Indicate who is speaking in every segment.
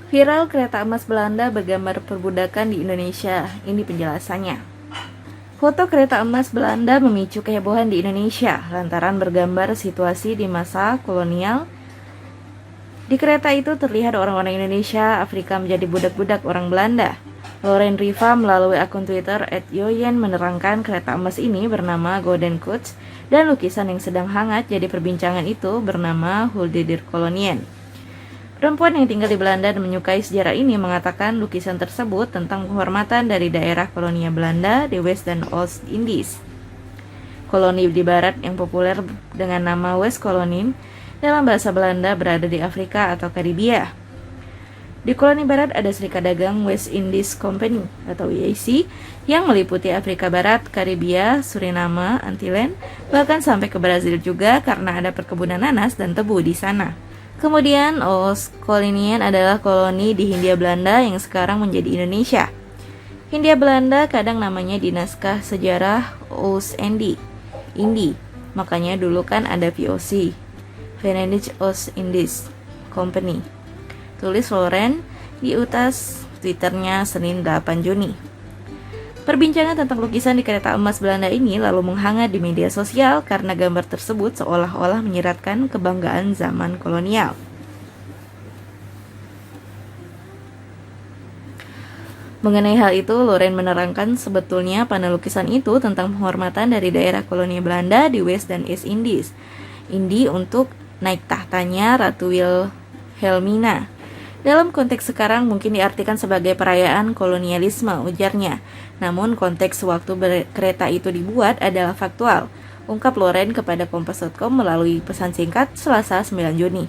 Speaker 1: Viral kereta emas Belanda bergambar perbudakan di Indonesia. Ini penjelasannya. Foto kereta emas Belanda memicu kehebohan di Indonesia lantaran bergambar situasi di masa kolonial. Di kereta itu terlihat orang-orang Indonesia Afrika menjadi budak-budak orang Belanda. Loren Riva melalui akun Twitter @yoyen menerangkan kereta emas ini bernama Golden Coach dan lukisan yang sedang hangat jadi perbincangan itu bernama Hulde der Kolonien. Perempuan yang tinggal di Belanda dan menyukai sejarah ini mengatakan lukisan tersebut tentang penghormatan dari daerah kolonial Belanda di West dan Oost Indies. Koloni di barat yang populer dengan nama West Kolonin dalam bahasa Belanda berada di Afrika atau Karibia. Di koloni barat ada Serikat Dagang West Indies Company atau WIC yang meliputi Afrika Barat, Karibia, Suriname, Antillen, bahkan sampai ke Brazil juga karena ada perkebunan nanas dan tebu di sana. Kemudian Oost-Kolonien adalah koloni di Hindia Belanda yang sekarang menjadi Indonesia. Hindia Belanda kadang namanya di naskah sejarah Oost-Indie, makanya dulu kan ada VOC, Verenigd Oost-Indies Company. Tulis Loren di utas Twitternya Senin 8 Juni. Perbincangan tentang lukisan di kereta emas Belanda ini lalu menghangat di media sosial karena gambar tersebut seolah-olah menyiratkan kebanggaan zaman kolonial. Mengenai hal itu, Loren menerangkan sebetulnya panel lukisan itu tentang penghormatan dari daerah koloni Belanda di West dan East Indies. Indi untuk naik tahtanya Ratu Wilhelmina. Dalam konteks sekarang mungkin diartikan sebagai perayaan kolonialisme, ujarnya. Namun konteks waktu kereta itu dibuat adalah faktual, ungkap Loren kepada Kompas.com melalui pesan singkat Selasa 9 Juni.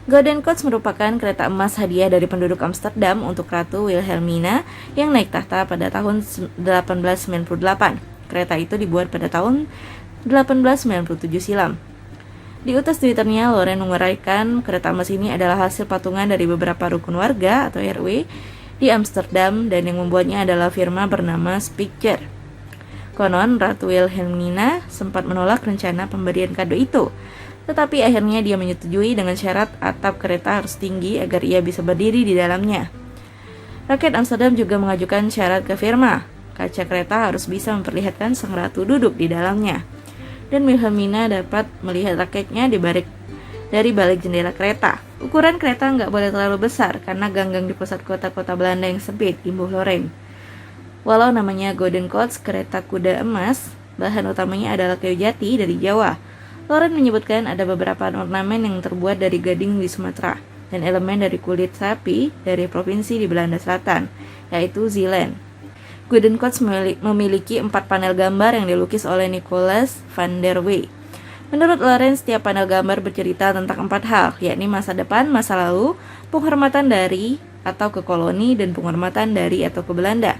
Speaker 1: Golden Coach merupakan kereta emas hadiah dari penduduk Amsterdam untuk Ratu Wilhelmina yang naik tahta pada tahun 1898. Kereta itu dibuat pada tahun 1897 silam. Di utas Twitternya, Loren menguraikan kereta emas ini adalah hasil patungan dari beberapa rukun warga atau RW di Amsterdam dan yang membuatnya adalah firma bernama Spitzer. Konon, Ratu Wilhelmina sempat menolak rencana pemberian kado itu, tetapi akhirnya dia menyetujui dengan syarat atap kereta harus tinggi agar ia bisa berdiri di dalamnya. Rakyat Amsterdam juga mengajukan syarat ke firma, kaca kereta harus bisa memperlihatkan sang ratu duduk di dalamnya. Dan Wilhelmina dapat melihat rakyatnya dari balik jendela kereta. Ukuran kereta nggak boleh terlalu besar karena ganggang di pusat kota-kota Belanda yang sempit, imbuh Loren. Walau namanya Golden Coach, kereta kuda emas, bahan utamanya adalah kayu jati dari Jawa. Loren menyebutkan ada beberapa ornamen yang terbuat dari gading di Sumatera dan elemen dari kulit sapi dari provinsi di Belanda Selatan, yaitu Zeeland. Golden Coach memiliki 4 panel gambar yang dilukis oleh Nicolaas van der Wee. Menurut Loren, setiap panel gambar bercerita tentang 4 hal, yakni masa depan, masa lalu, penghormatan dari atau ke koloni, dan penghormatan dari atau ke Belanda.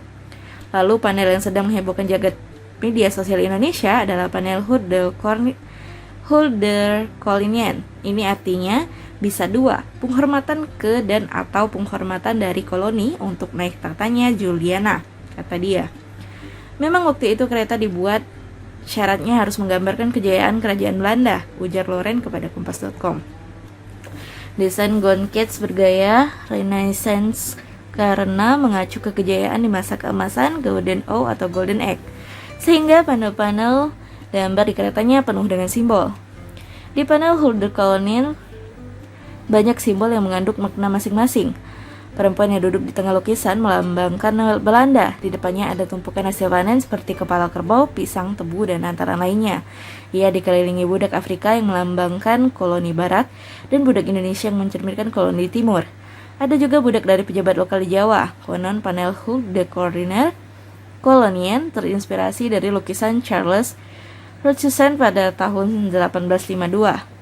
Speaker 1: Lalu panel yang sedang menghebohkan jagat media sosial Indonesia adalah panel Hulde der Kolonien. Ini artinya bisa 2, penghormatan ke dan atau penghormatan dari koloni untuk naik tahtanya Juliana, kata dia. Memang waktu itu kereta dibuat syaratnya harus menggambarkan kejayaan kerajaan Belanda, ujar Loren kepada Kompas.com. Desain Golden Coach bergaya Renaissance karena mengacu ke kejayaan di masa keemasan Golden O atau Golden Age, sehingga panel-panel gambar di keretanya penuh dengan simbol. Di panel Hulde der Kolonien banyak simbol yang mengandung makna masing-masing. Perempuan yang duduk di tengah lukisan melambangkan Belanda. Di depannya ada tumpukan hasil panen seperti kepala kerbau, pisang, tebu, dan antara lainnya. Ia dikelilingi budak Afrika yang melambangkan koloni barat dan budak Indonesia yang mencerminkan koloni timur. Ada juga budak dari pejabat lokal di Jawa. Konon panel Hulde der Kolonien terinspirasi dari lukisan Charles Rothschild pada tahun 1852.